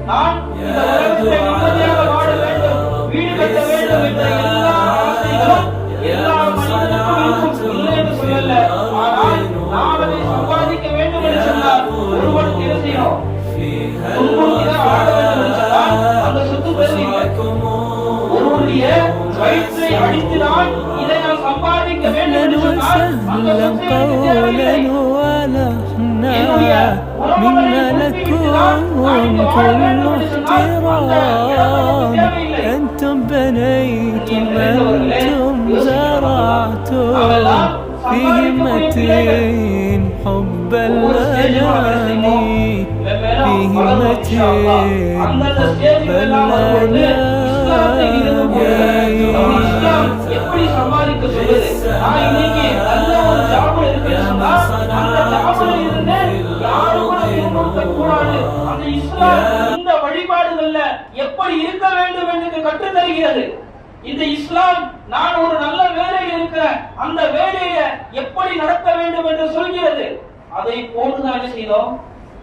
நான் இந்த உலகத்தில் நிம்மதியாக வாழ வேண்டும், வீடு கட்ட வேண்டும் என்ற எல்லா ஆசைகளும் எல்லா மனிதனுக்கும் இல்லை என்று சொல்லல. ஆனால் நாம் அதை சம்பாதிக்க வேண்டும் என்று சொன்னால் ஒருவனுக்கு என்ன செய்யணும்? வாழ வேண்டும் என்று சொன்னால் அந்த சொத்து பெறுவீங்க. ஒருவருடைய வயிற்றை அடித்துதான் இதை நான் சம்பாதிக்க வேண்டும் என்று சொன்னால் அந்த சொத்தை தேவையில்லை. منا لكم كل احترام أنتم بنيتم أنتم زرعتم في همتين حب الأنام في همتين حب இந்த வழிபாடுகள்ல எப்படி இருக்க வேண்டும் என்று கற்றுத் தருகிறது. இந்த இஸ்லாம் நான் ஒரு நல்ல வேலையில் இருக்கிறேன், அந்த வேலையை எப்படி நடத்த வேண்டும் என்று சொல்கிறது. அதை போட்டுதான் என்ன செய்யணும்?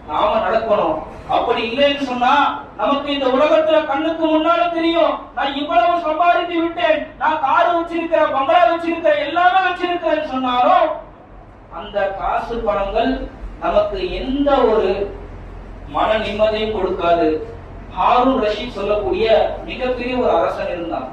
நாம நடக்கணும். அப்படி இல்லைன்னு சொன்னா நமக்கு இந்த உலகத்துல கண்ணுக்கு முன்னால தெரியும், நான் இவ்வளவு சம்பாதித்து விட்டேன், நான் காரு வச்சிருக்கிறேன், பங்களா வச்சிருக்கிறேன், எல்லாமே வச்சிருக்கிறேன்னு சொன்னாலும் அந்த காசு பணங்கள் நமக்கு எந்த ஒரு மன நிம்மதியும் கொடுக்காது. ஹாரூன் ரஷீத் சொல்லக்கூடிய மிகப்பெரிய ஒரு அரசன் இருந்தான்.